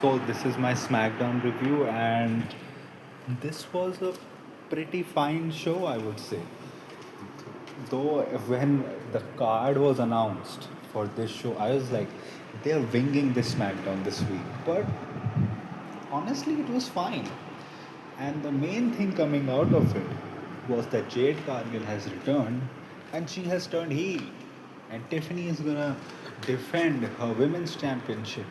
So this is my SmackDown review, and this was a pretty fine show, I would say. Though when the card was announced for this show, I was like, they're winging this SmackDown this week. But honestly, it was fine. And the main thing coming out of it was that Jade Cargill has returned, and she has turned heel. And Tiffany is gonna defend her women's championship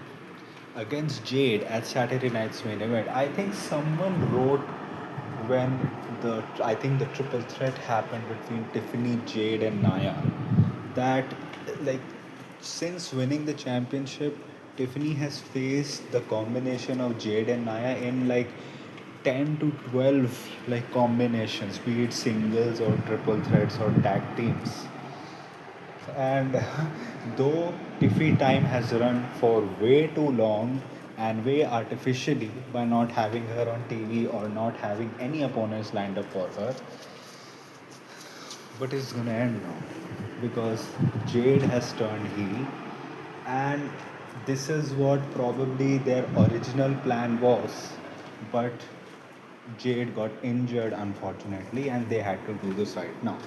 against Jade at Saturday night's main event. I think someone wrote when I think the triple threat happened between Tiffany, Jade, and Naya that like since winning the championship, Tiffany has faced the combination of Jade and Naya in like 10 to 12 like combinations, be it singles or triple threats or tag teams. And though Tiffy time has run for way too long and way artificially by not having her on TV or not having any opponents lined up for her, but it's gonna end now because Jade has turned heel, and this is what probably their original plan was, but Jade got injured unfortunately, and they had to do this right now.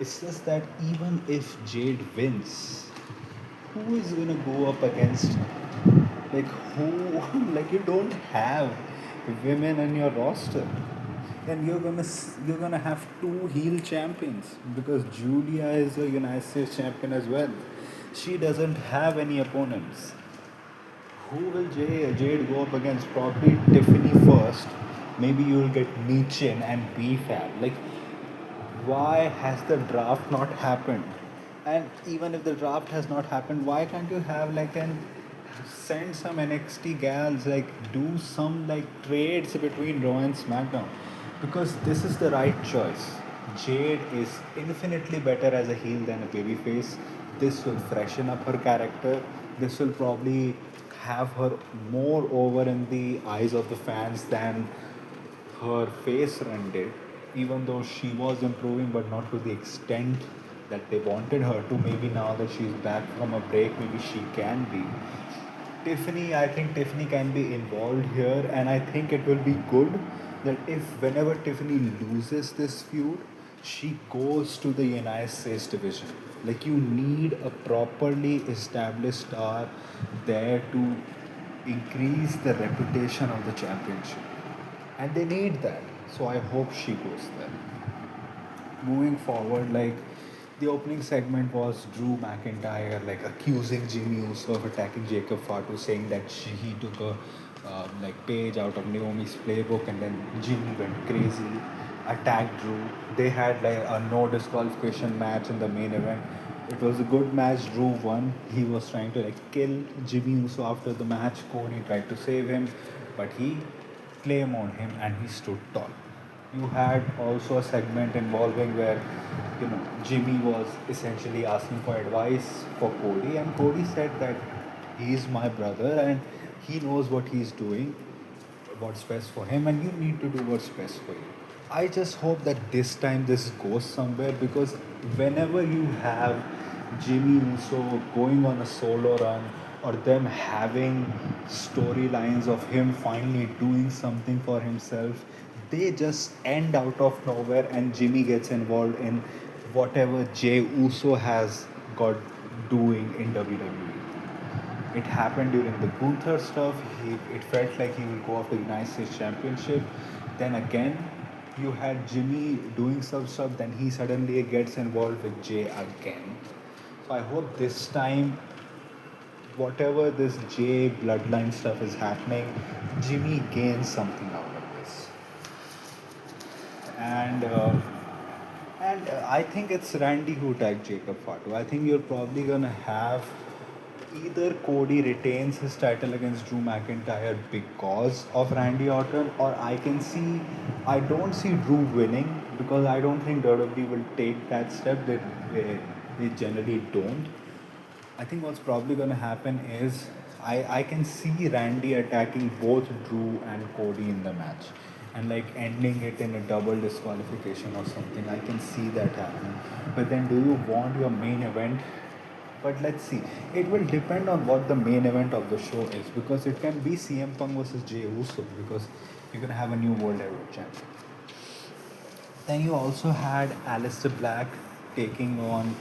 It's just that even if Jade wins, who is gonna go up against like who like you don't have women in your roster, then you're gonna have two heel champions because Julia is a United States champion as well. She doesn't have any opponents. Who will Jade go up against? Probably Tiffany first. Maybe you'll get Michin and BFAB. Like, why has the draft not happened? And even if the draft has not happened, why can't you have like an send some NXT gals, like do some like trades between Raw and SmackDown? Because this is the right choice. Jade is infinitely better as a heel than a babyface. This will freshen up her character. This will probably have her more over in the eyes of the fans than her face run did, even though she was improving, but not to the extent that they wanted her to. Maybe now that she's back from a break, maybe she can be. I think Tiffany can be involved here, and I think it will be good that if whenever Tiffany loses this feud, she goes to the United States division. Like, you need a properly established star there to increase the reputation of the championship, and they need that. So I hope she goes there. Moving forward, like the opening segment was Drew McIntyre like accusing Jimmy Uso of attacking Jacob Fatu, saying that he took a like page out of Naomi's playbook, and then Jimmy went crazy, attacked Drew. They had like a no disqualification match in the main event. It was a good match. Drew won. He was trying to like kill Jimmy Uso after the match. Cody tried to save him, but he claimed on him and he stood tall. You had also a segment involving where Jimmy was essentially asking for advice for Cody, and Cody said that he's my brother and he knows what he's doing, what's best for him, and you need to do what's best for you. I just hope that this time this goes somewhere, because whenever you have Jimmy Uso going on a solo run, or them having storylines of him finally doing something for himself, they just end out of nowhere and Jimmy gets involved in whatever Jey Uso has got doing in WWE. It happened during the Gunther stuff. It felt like he will go after the United States Championship. Then again, you had Jimmy doing some stuff. Then he suddenly gets involved with Jay again. So I hope this time, whatever this Jay bloodline stuff is happening, Jimmy gains something out of this. And I think it's Randy who tagged Jacob Fatu. I think you're probably gonna have either Cody retains his title against Drew McIntyre because of Randy Orton, or I don't see Drew winning, because I don't think WWE will take that step. They generally don't. I think what's probably going to happen is I can see Randy attacking both Drew and Cody in the match and like ending it in a double disqualification or something. I can see that happening. But then, do you want your main event But let's see. It will depend on what the main event of the show is, because it can be CM Punk versus Jey Uso, because you're gonna have a new world heavyweight champion. Then you also had Alistair Black taking on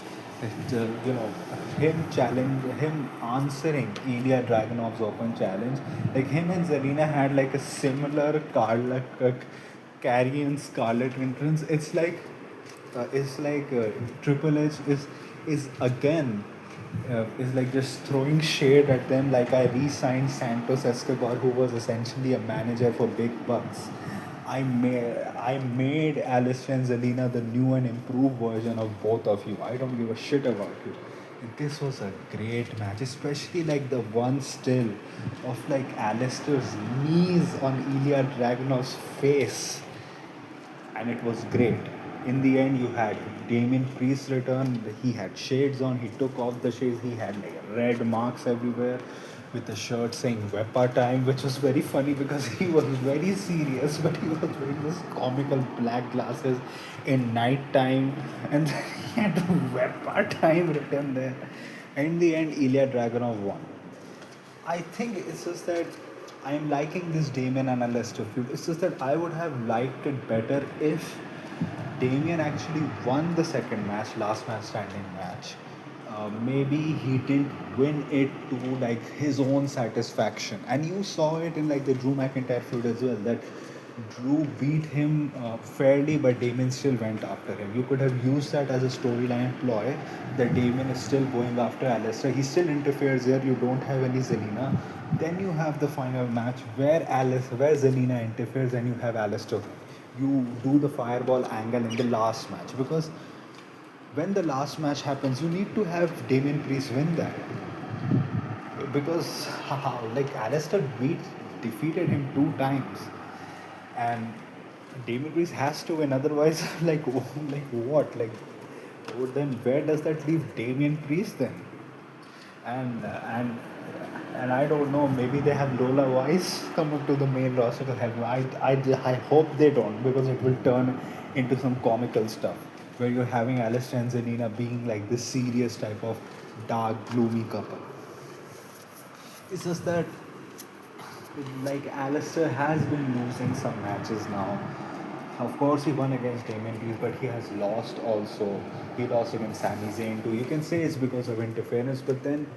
him answering Ilya Dragunov's open challenge. Like him and Zelina had like a similar Carrion Scarlet entrance. It's like Triple H is again is like just throwing shade at them. Like I re-signed Santos Escobar, who was essentially a manager for big bucks. I made Alistair and Zelina the new and improved version of both of you. I don't give a shit about you. This was a great match, especially like the one still of like Alistair's knees on Ilya Dragunov's face, and it was great. In the end, you had Damien Priest return. He had shades on. He took off the shades. He had like red marks everywhere with a shirt saying Wepa time, which was very funny because he was very serious, but he was wearing this comical black glasses in night time, and then he had Wepa time written there. In the end, Ilya Dragunov won. I think it's just that I'm liking this Damien and Leicester feud. It's just that I would have liked it better if Damien actually won the second match, last man standing match. Maybe he didn't win it to like his own satisfaction, and you saw it in like the Drew McIntyre feud as well. That Drew beat him fairly, but Damien still went after him. You could have used that as a storyline ploy. That Damien is still going after Alistair. He still interferes here. You don't have any Zelina. Then you have the final match where Zelina interferes, and you have Alistair. You do the fireball angle in the last match, because when the last match happens, you need to have Damien Priest win that, because like Alistair defeated him 2 times, and Damien Priest has to win. Otherwise, like what? Like, then where does that leave Damien Priest then? And and I don't know. Maybe they have Lola Weiss come up to the main roster to help. I hope they don't, because it will turn into some comical stuff where you're having Alistair and Zelina being like this serious type of dark, gloomy couple. It's just that like Alistair has been losing some matches now. Of course, he won against Damien Priest, but he has lost also. He lost against Sami Zayn too. You can say it's because of interference, but then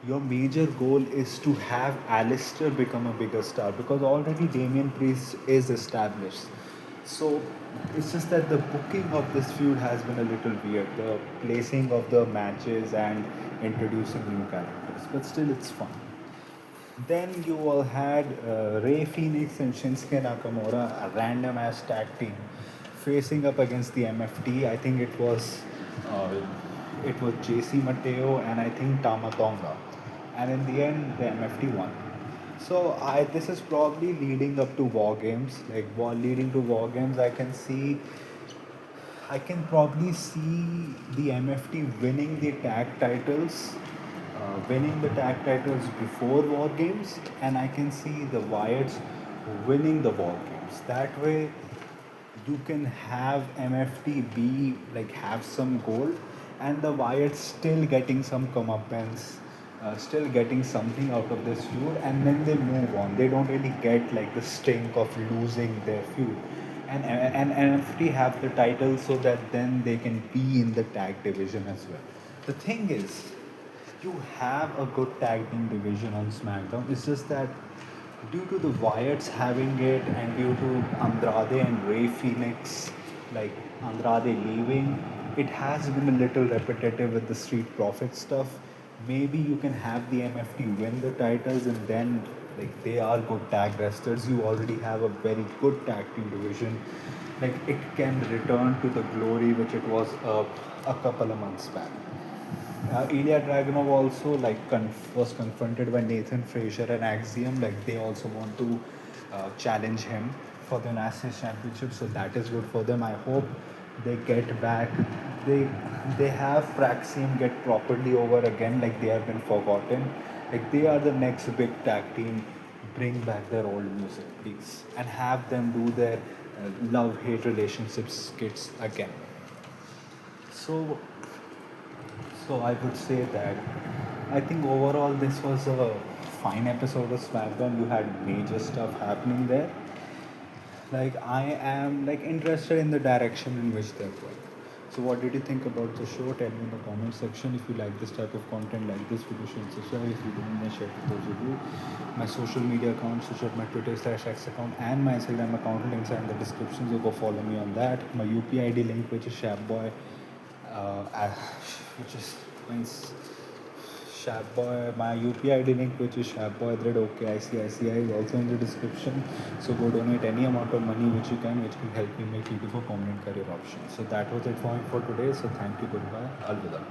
your major goal is to have Alistair become a bigger star, because already Damien Priest is established. So it's just that the booking of this feud has been a little weird. The placing of the matches and introducing new characters, but still it's fun. Then you all had Ray Phoenix and Shinsuke Nakamura, a random ass tag team, facing up against the MFT. I think uh, it was JC Mateo and I think Tama Tonga, and in the end the MFT won. So this is probably leading up to War Games. Like while leading to War Games, I can probably see the MFT winning the tag titles before War Games, and I can see the Wyatts winning the War Games. That way, you can have MFT be like have some gold, and the Wyatts still getting some comeuppance, still getting something out of this feud, and then they move on. They don't really get like the stink of losing their feud, and MFT have the title so that then they can be in the tag division as well. The thing is, you have a good tag team division on SmackDown. It's just that due to the Wyatts having it, and due to Andrade and Ray Phoenix, like Andrade leaving, it has been a little repetitive with the Street Profit stuff. Maybe you can have the MFT win the titles, and then like they are good tag wrestlers. You already have a very good tag team division. Like it can return to the glory which it was a couple of months back. Ilya Dragunov also was confronted by Nathan Frazier and Axiom. Like they also want to challenge him for the United States Championship, so that is good for them. I hope they get back. They they have Praxium get properly over again. Like they have been forgotten. Like they are the next big tag team. Bring back their old music, please, and have them do their love-hate relationships skits again. So So I would say that I think overall this was a fine episode of SmackDown. You had major stuff happening there. Like I am like interested in the direction in which they're going. So what did you think about the show? Tell me in the comment section. If you like this type of content, like this video, share and subscribe. If you don't, then share with those of you. My social media accounts, which are my Twitter/X account and my Instagram account, links are in the description. So go follow me on that. My UPI ID link, which is Shabboy, which is means Shabboy. My UPI ID link, which is Shabboy@OKICICI, is also in the description. So go donate any amount of money which you can, which can help me make YouTube a permanent career option. So that was it for today. So thank you, goodbye, alvida.